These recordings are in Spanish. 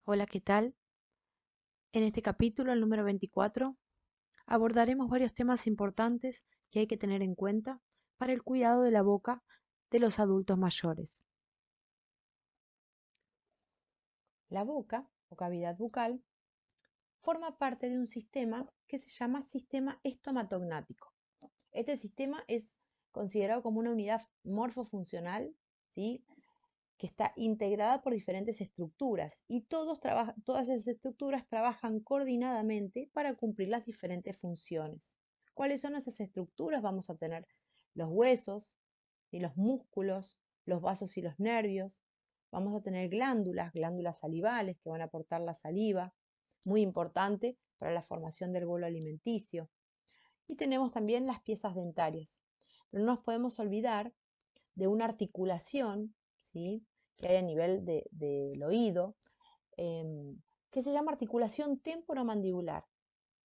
Hola, ¿qué tal? En este capítulo, el número 24, abordaremos varios temas importantes que hay que tener en cuenta para el cuidado de la boca de los adultos mayores. La boca o cavidad bucal forma parte de un sistema que se llama sistema estomatognático. Este sistema es considerado como una unidad morfofuncional, ¿sí?, que está integrada por diferentes estructuras y todas esas estructuras trabajan coordinadamente para cumplir las diferentes funciones. ¿Cuáles son esas estructuras? Vamos a tener los huesos y los músculos, los vasos y los nervios. Vamos a tener glándulas salivales que van a aportar la saliva, muy importante para la formación del bolo alimenticio. Y tenemos también las piezas dentarias. Pero no nos podemos olvidar de una articulación, ¿sí?, que hay a nivel del oído, que se llama articulación temporomandibular,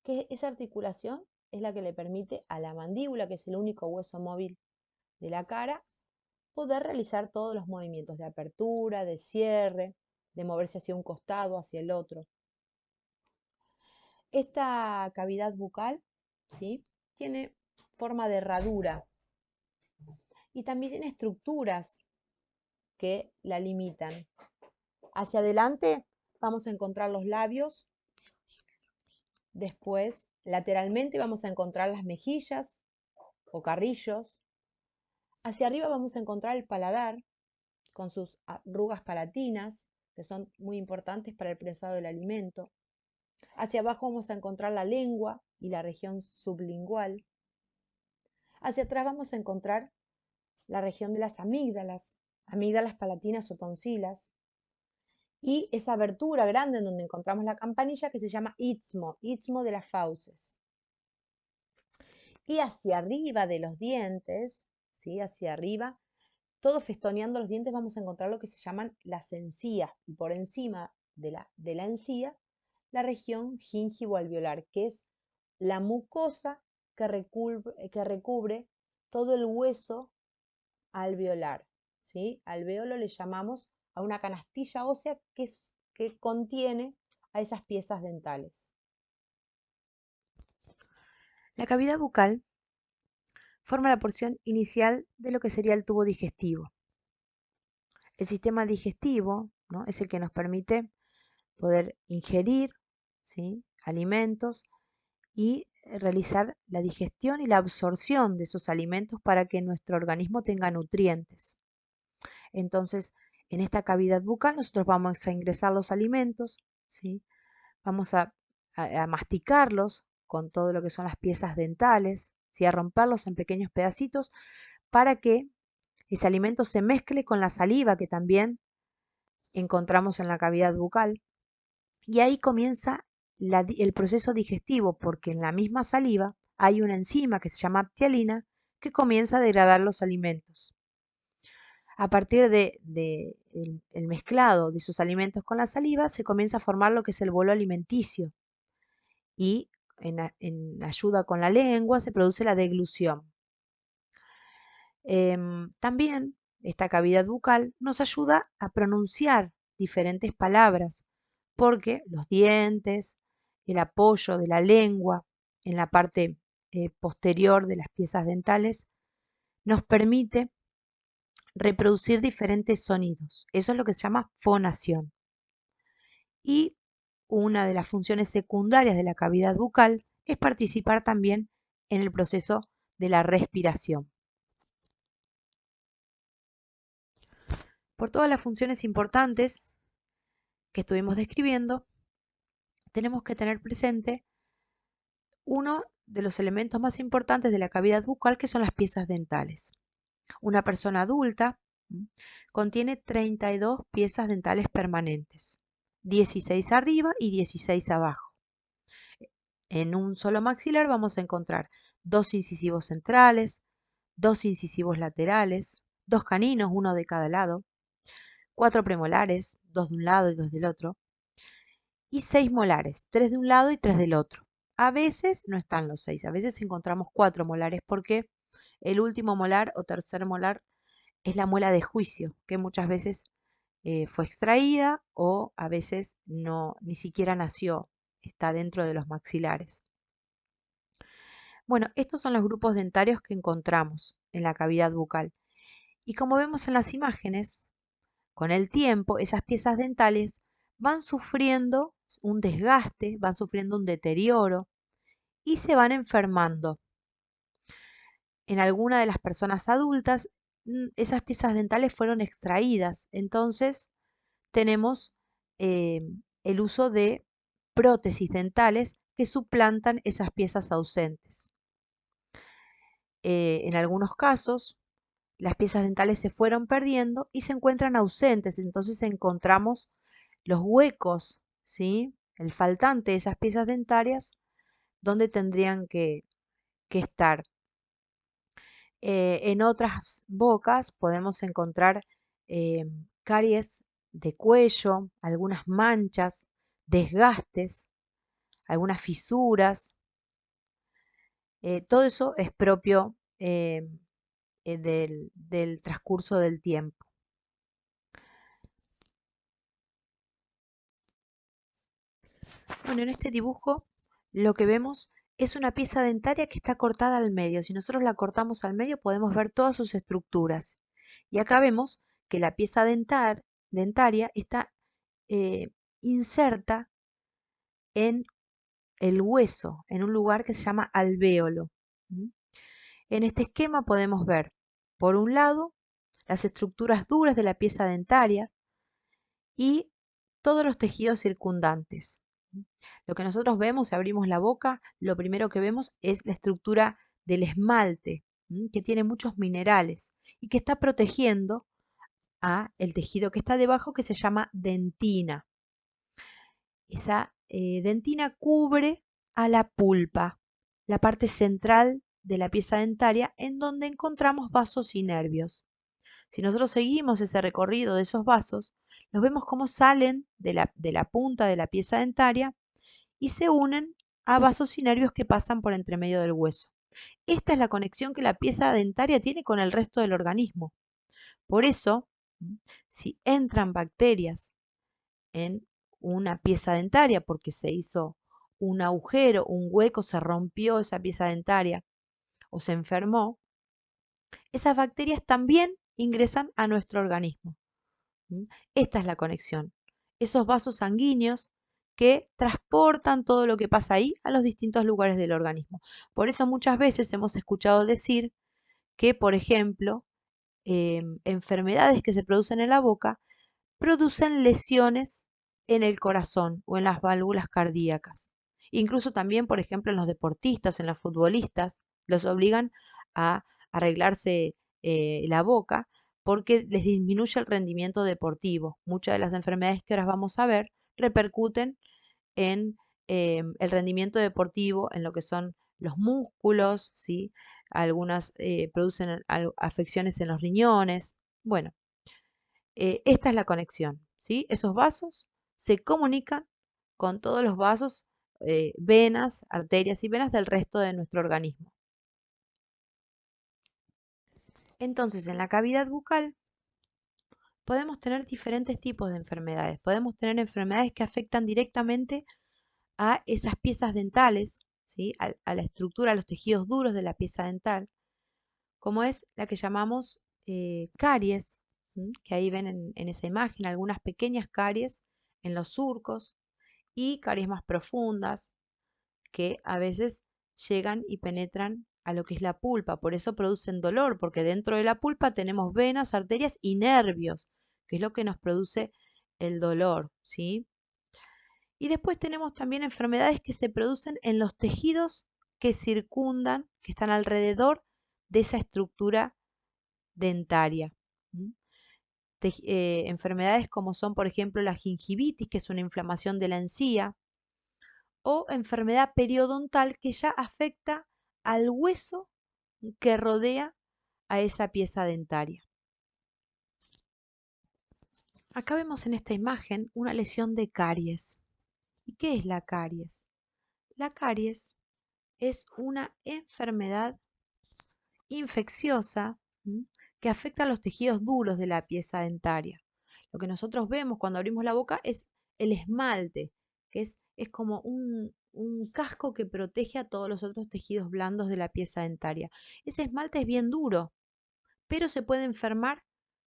que esa articulación es la que le permite a la mandíbula, que es el único hueso móvil de la cara, poder realizar todos los movimientos de apertura, de cierre, de moverse hacia un costado, hacia el otro. Esta cavidad bucal, ¿sí?, tiene forma de herradura y también tiene estructuras que la limitan. Hacia adelante vamos a encontrar los labios, después lateralmente vamos a encontrar las mejillas o carrillos, hacia arriba vamos a encontrar el paladar con sus arrugas palatinas, que son muy importantes para el prensado del alimento. Hacia abajo vamos a encontrar la lengua y la región sublingual. Hacia atrás vamos a encontrar la región de las amígdalas palatinas o tonsilas, y esa abertura grande en donde encontramos la campanilla que se llama istmo de las fauces. Y hacia arriba de los dientes, ¿sí?, hacia arriba, todo festoneando los dientes, vamos a encontrar lo que se llaman las encías, y por encima de la encía, la región gingivo-alveolar, que es la mucosa que recubre todo el hueso alveolar, ¿sí? Alveolo le llamamos a una canastilla ósea que contiene a esas piezas dentales. La cavidad bucal forma la porción inicial de lo que sería el tubo digestivo. El sistema digestivo, ¿no?, es el que nos permite poder ingerir, ¿sí?, alimentos y realizar la digestión y la absorción de esos alimentos para que nuestro organismo tenga nutrientes. Entonces, en esta cavidad bucal nosotros vamos a ingresar los alimentos, ¿sí?, vamos a masticarlos con todo lo que son las piezas dentales, ¿sí?, a romperlos en pequeños pedacitos para que ese alimento se mezcle con la saliva que también encontramos en la cavidad bucal. Y ahí comienza el proceso digestivo, porque en la misma saliva hay una enzima que se llama ptialina que comienza a degradar los alimentos. A partir el mezclado de esos alimentos con la saliva, se comienza a formar lo que es el bolo alimenticio. Y en ayuda con la lengua se produce la deglución. También esta cavidad bucal nos ayuda a pronunciar diferentes palabras, porque los dientes, el apoyo de la lengua en la parte posterior de las piezas dentales, nos permite reproducir diferentes sonidos. Eso es lo que se llama fonación. Y una de las funciones secundarias de la cavidad bucal es participar también en el proceso de la respiración. Por todas las funciones importantes que estuvimos describiendo, tenemos que tener presente uno de los elementos más importantes de la cavidad bucal, que son las piezas dentales. Una persona adulta contiene 32 piezas dentales permanentes, 16 arriba y 16 abajo. En un solo maxilar vamos a encontrar 2 incisivos centrales, 2 incisivos laterales, 2 caninos, uno de cada lado, 4 premolares, 2 de un lado y 2 del otro, y 6 molares, 3 de un lado y 3 del otro. A veces no están los 6, a veces encontramos 4 molares porque el último molar o tercer molar es la muela de juicio, que muchas veces fue extraída o a veces no, ni siquiera nació, está dentro de los maxilares. Bueno, estos son los grupos dentarios que encontramos en la cavidad bucal. Y como vemos en las imágenes, con el tiempo esas piezas dentales van sufriendo un desgaste, van sufriendo un deterioro y se van enfermando. En alguna de las personas adultas, esas piezas dentales fueron extraídas, entonces tenemos eh, el uso de prótesis dentales que suplantan esas piezas ausentes. En algunos casos, las piezas dentales se fueron perdiendo y se encuentran ausentes, entonces encontramos los huecos, ¿sí? El faltante de esas piezas dentarias donde tendrían que estar. En otras bocas podemos encontrar caries de cuello, algunas manchas, desgastes, algunas fisuras. Todo eso es propio del transcurso del tiempo. Bueno, en este dibujo lo que vemos es una pieza dentaria que está cortada al medio. Si nosotros la cortamos al medio podemos ver todas sus estructuras. Y acá vemos que la pieza dentaria está inserta en el hueso, en un lugar que se llama alvéolo. En este esquema podemos ver, por un lado, las estructuras duras de la pieza dentaria y todos los tejidos circundantes. Lo que nosotros vemos, si abrimos la boca, lo primero que vemos es la estructura del esmalte, que tiene muchos minerales y que está protegiendo a el tejido que está debajo, que se llama dentina. Esa dentina cubre a la pulpa, la parte central de la pieza dentaria, en donde encontramos vasos y nervios. Si nosotros seguimos ese recorrido de esos vasos, los vemos cómo salen de la punta de la pieza dentaria y se unen a vasos y nervios que pasan por entre medio del hueso. Esta es la conexión que la pieza dentaria tiene con el resto del organismo. Por eso, si entran bacterias en una pieza dentaria porque se hizo un agujero, un hueco, se rompió esa pieza dentaria o se enfermó, esas bacterias también ingresan a nuestro organismo. Esta es la conexión. Esos vasos sanguíneos que transportan todo lo que pasa ahí a los distintos lugares del organismo. Por eso muchas veces hemos escuchado decir que, por ejemplo, enfermedades que se producen en la boca producen lesiones en el corazón o en las válvulas cardíacas. Incluso también, por ejemplo, en los deportistas, en los futbolistas, los obligan a arreglarse la boca porque les disminuye el rendimiento deportivo. Muchas de las enfermedades que ahora vamos a ver repercuten en el rendimiento deportivo, en lo que son los músculos, ¿sí? Algunas producen afecciones en los riñones. Bueno, esta es la conexión, ¿sí? Esos vasos se comunican con todos los vasos, venas, arterias y venas del resto de nuestro organismo. Entonces, en la cavidad bucal podemos tener diferentes tipos de enfermedades. Podemos tener enfermedades que afectan directamente a esas piezas dentales, ¿sí? A la estructura, a los tejidos duros de la pieza dental, como es la que llamamos caries, que ahí ven en esa imagen algunas pequeñas caries en los surcos y caries más profundas que a veces llegan y penetran a lo que es la pulpa, por eso producen dolor, porque dentro de la pulpa tenemos venas, arterias y nervios, que es lo que nos produce el dolor, ¿sí? Y después tenemos también enfermedades que se producen en los tejidos que circundan, que están alrededor de esa estructura dentaria. Enfermedades como son, por ejemplo, la gingivitis, que es una inflamación de la encía, o enfermedad periodontal que ya afecta al hueso que rodea a esa pieza dentaria. Acá vemos en esta imagen una lesión de caries. ¿Y qué es la caries? La caries es una enfermedad infecciosa que afecta a los tejidos duros de la pieza dentaria. lo que nosotros vemos cuando abrimos la boca es el esmalte, que es como un casco que protege a todos los otros tejidos blandos de la pieza dentaria. Ese esmalte es bien duro, pero se puede enfermar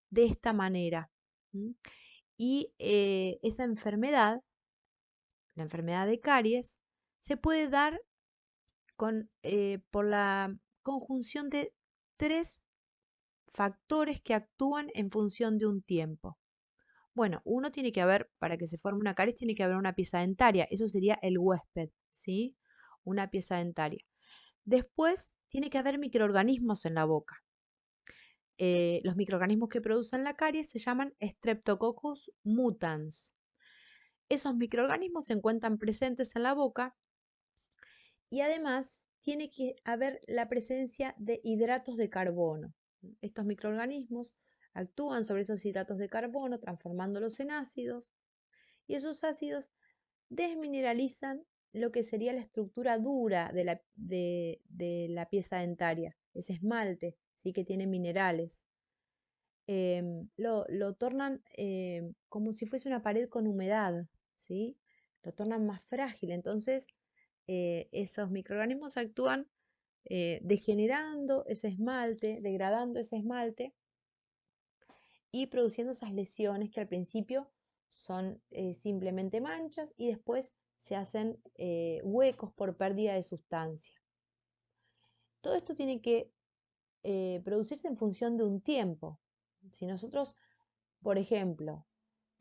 de esta manera. Y esa enfermedad, la enfermedad de caries, se puede dar por la conjunción de tres factores que actúan en función de un tiempo. Bueno, uno tiene que haber, para que se forme una caries, tiene que haber una pieza dentaria. Eso sería el huésped, ¿sí? Una pieza dentaria. Después, tiene que haber microorganismos en la boca. Los microorganismos que producen la caries se llaman Streptococcus mutans. Esos microorganismos se encuentran presentes en la boca y además tiene que haber la presencia de hidratos de carbono. Estos microorganismos actúan sobre esos hidratos de carbono transformándolos en ácidos y esos ácidos desmineralizan lo que sería la estructura dura de la pieza dentaria, ese esmalte, ¿sí? Que tiene minerales. Lo tornan como si fuese una pared con humedad, ¿sí? Lo tornan más frágil. Entonces, esos microorganismos actúan degenerando ese esmalte, degradando ese esmalte y produciendo esas lesiones que al principio son simplemente manchas y después se hacen huecos por pérdida de sustancia. Todo esto tiene que producirse en función de un tiempo. Si nosotros, por ejemplo,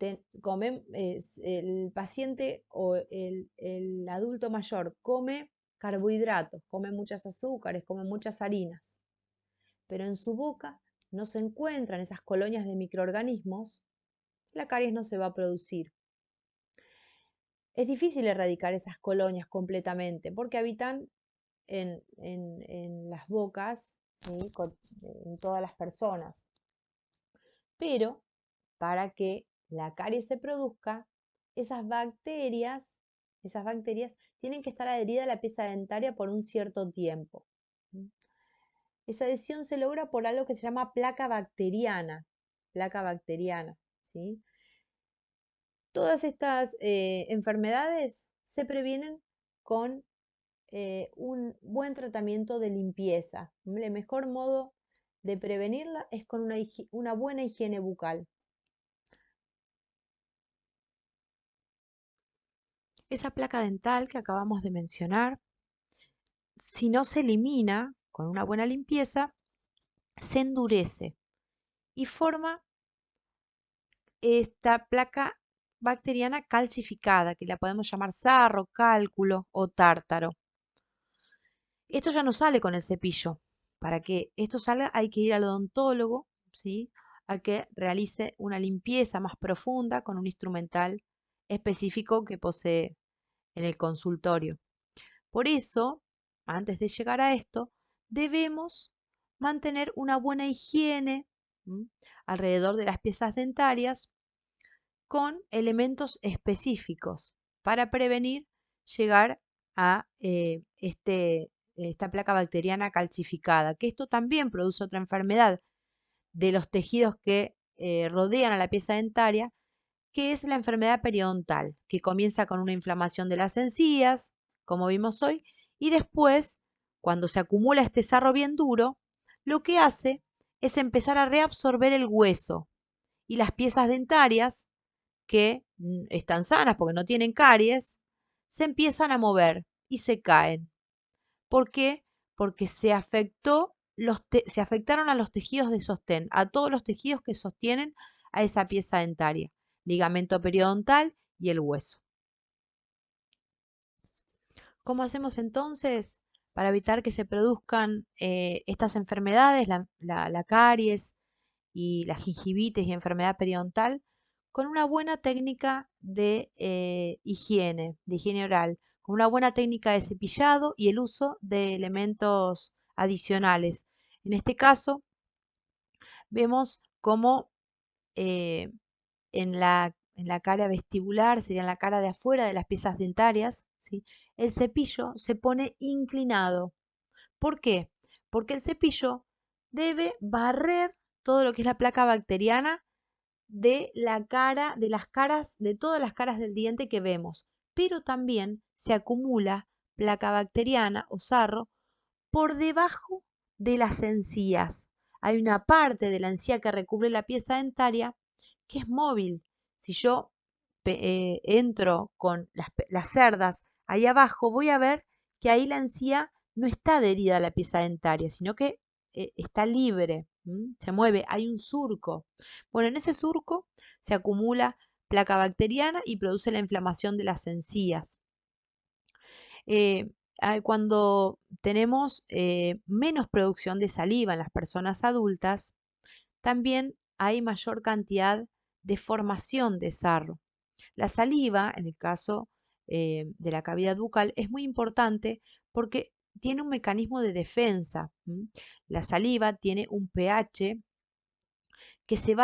el paciente o el adulto mayor come carbohidratos, come muchas azúcares, come muchas harinas, pero en su boca no se encuentran esas colonias de microorganismos, la caries no se va a producir. Es difícil erradicar esas colonias completamente porque habitan en las bocas, ¿sí? En todas las personas. Pero para que la caries se produzca, esas bacterias tienen que estar adheridas a la pieza dentaria por un cierto tiempo. Esa adhesión se logra por algo que se llama placa bacteriana, ¿sí? Todas estas enfermedades se previenen con un buen tratamiento de limpieza. El mejor modo de prevenirla es con una buena higiene bucal. Esa placa dental que acabamos de mencionar, si no se elimina con una buena limpieza, se endurece y forma esta placa bacteriana calcificada, que la podemos llamar sarro, cálculo o tártaro. Esto ya no sale con el cepillo. Para que esto salga hay que ir al odontólogo, ¿sí? A que realice una limpieza más profunda con un instrumental específico que posee en el consultorio. Por eso, antes de llegar a esto, debemos mantener una buena higiene alrededor de las piezas dentarias con elementos específicos para prevenir llegar a esta placa bacteriana calcificada, que esto también produce otra enfermedad de los tejidos que rodean a la pieza dentaria, que es la enfermedad periodontal, que comienza con una inflamación de las encías, como vimos hoy, y después, cuando se acumula este sarro bien duro, lo que hace es empezar a reabsorber el hueso y las piezas dentarias que están sanas porque no tienen caries, se empiezan a mover y se caen. ¿Por qué? Porque se afectaron a los tejidos de sostén, a todos los tejidos que sostienen a esa pieza dentaria, ligamento periodontal y el hueso. ¿Cómo hacemos entonces para evitar que se produzcan estas enfermedades, la caries y la gingivitis y enfermedad periodontal? Con una buena técnica de higiene oral, con una buena técnica de cepillado y el uso de elementos adicionales. En este caso, vemos cómo eh, en la cara vestibular, sería en la cara de afuera de las piezas dentarias, ¿sí? El cepillo se pone inclinado. ¿Por qué? Porque el cepillo debe barrer todo lo que es la placa bacteriana de la cara, de todas las caras del diente que vemos, pero también se acumula placa bacteriana o sarro por debajo de las encías. Hay una parte de la encía que recubre la pieza dentaria que es móvil. Si yo entro con las cerdas ahí abajo, voy a ver que ahí la encía no está adherida a la pieza dentaria, sino que está libre, se mueve, hay un surco. Bueno, en ese surco se acumula placa bacteriana y produce la inflamación de las encías. Eh, Cuando tenemos menos producción de saliva en las personas adultas, también hay mayor cantidad de formación de sarro. La saliva, en el caso de la cavidad bucal, es muy importante porque tiene un mecanismo de defensa. La saliva tiene un pH que se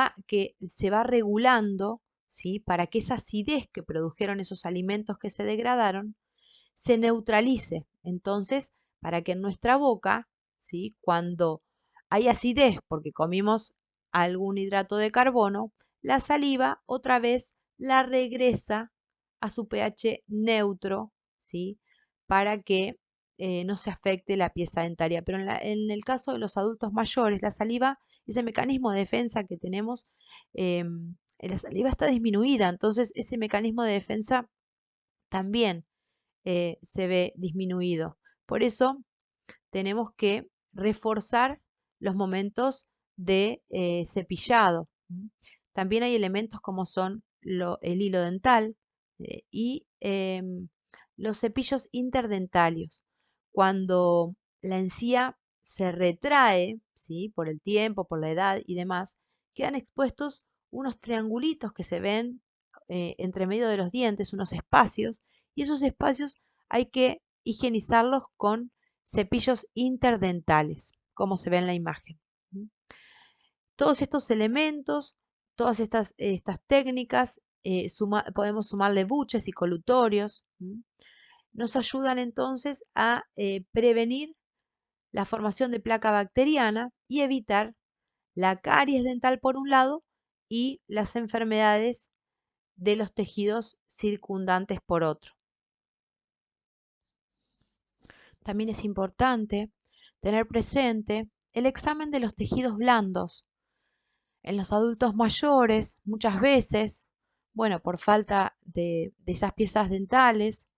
va regulando, ¿sí? Para que esa acidez que produjeron esos alimentos que se degradaron se neutralice. Entonces, para que en nuestra boca, ¿sí? Cuando hay acidez porque comimos algún hidrato de carbono, la saliva otra vez la regresa a su pH neutro, ¿sí? Para que no se afecte la pieza dentaria. Pero en el caso de los adultos mayores, la saliva, ese mecanismo de defensa que tenemos, la saliva está disminuida, entonces ese mecanismo de defensa también se ve disminuido. Por eso tenemos que reforzar los momentos de cepillado. También hay elementos como son el hilo dental y los cepillos interdentarios. Cuando la encía se retrae, ¿sí? Por el tiempo, por la edad y demás, quedan expuestos unos triangulitos que se ven entre medio de los dientes, unos espacios, y esos espacios hay que higienizarlos con cepillos interdentales, como se ve en la imagen. Todos estos elementos, todas estas técnicas, podemos sumarle buches y colutorios, nos ayudan entonces a prevenir la formación de placa bacteriana y evitar la caries dental por un lado y las enfermedades de los tejidos circundantes por otro. También es importante tener presente el examen de los tejidos blandos. En los adultos mayores, muchas veces, bueno, por falta de esas piezas dentales,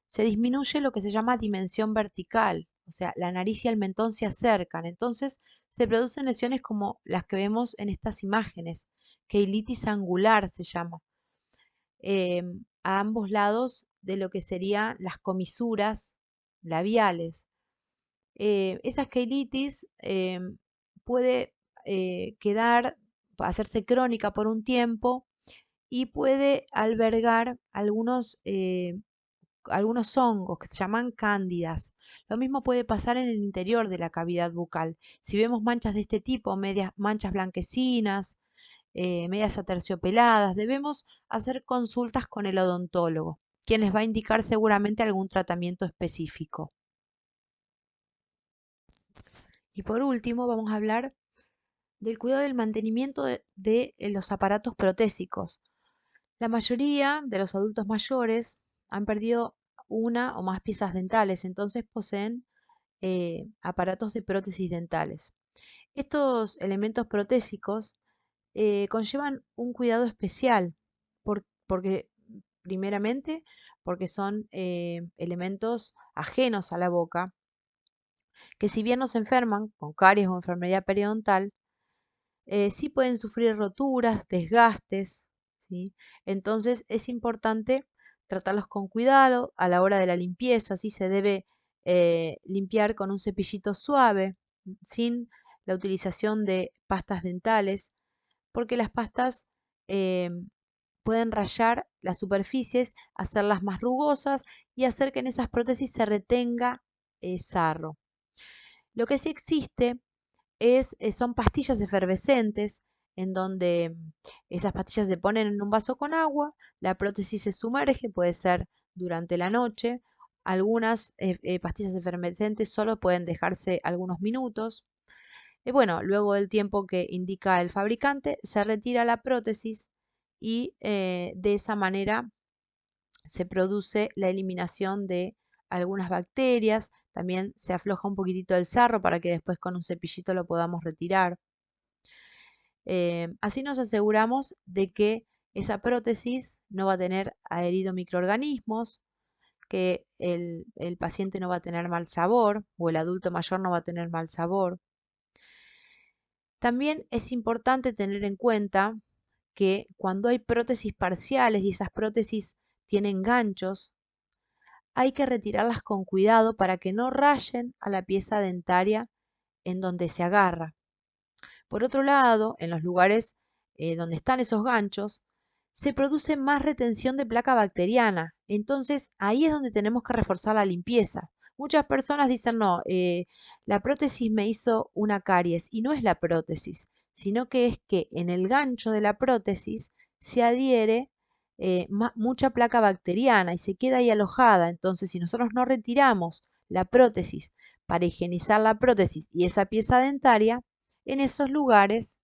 se disminuye lo que se llama dimensión vertical, o sea, la nariz y el mentón se acercan, entonces se producen lesiones como las que vemos en estas imágenes, queilitis angular se llama, a ambos lados de lo que serían las comisuras labiales. Esa queilitis puede hacerse crónica por un tiempo y puede albergar algunos hongos que se llaman cándidas. Lo mismo puede pasar en el interior de la cavidad bucal. Si vemos manchas de este tipo, manchas blanquecinas, medias aterciopeladas, debemos hacer consultas con el odontólogo, quien les va a indicar seguramente algún tratamiento específico. Y por último, vamos a hablar del cuidado del mantenimiento de los aparatos protésicos. La mayoría de los adultos mayores han perdido una o más piezas dentales, entonces poseen aparatos de prótesis dentales. Estos elementos protésicos conllevan un cuidado especial, porque primeramente porque son elementos ajenos a la boca, que si bien no se enferman con caries o enfermedad periodontal, sí pueden sufrir roturas, desgastes, ¿sí? Entonces es importante tratarlos con cuidado a la hora de la limpieza, ¿sí? Se debe limpiar con un cepillito suave, sin la utilización de pastas dentales, porque las pastas eh, pueden rayar las superficies, hacerlas más rugosas y hacer que en esas prótesis se retenga sarro. Lo que sí existe son pastillas efervescentes en donde esas pastillas se ponen en un vaso con agua, la prótesis se sumerge, puede ser durante la noche. Algunas pastillas efervescentes solo pueden dejarse algunos minutos. Bueno, luego del tiempo que indica el fabricante, se retira la prótesis y de esa manera se produce la eliminación de algunas bacterias, también se afloja un poquitito el sarro para que después con un cepillito lo podamos retirar. Así nos aseguramos de que esa prótesis no va a tener adherido microorganismos, que el paciente no va a tener mal sabor o el adulto mayor no va a tener mal sabor. También es importante tener en cuenta que cuando hay prótesis parciales y esas prótesis tienen ganchos, hay que retirarlas con cuidado para que no rayen a la pieza dentaria en donde se agarra. Por otro lado, en los lugares donde están esos ganchos, se produce más retención de placa bacteriana. Entonces, ahí es donde tenemos que reforzar la limpieza. Muchas personas dicen, no, la prótesis me hizo una caries y no es la prótesis, sino que es que en el gancho de la prótesis se adhiere mucha placa bacteriana y se queda ahí alojada. Entonces, si nosotros no retiramos la prótesis para higienizar la prótesis y esa pieza dentaria, en esos lugares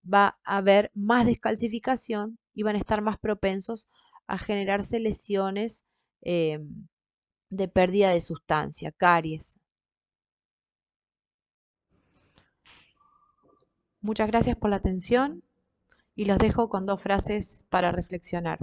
va a haber más descalcificación y van a estar más propensos a generarse lesiones eh, de pérdida de sustancia, caries. Muchas gracias por la atención y los dejo con dos frases para reflexionar.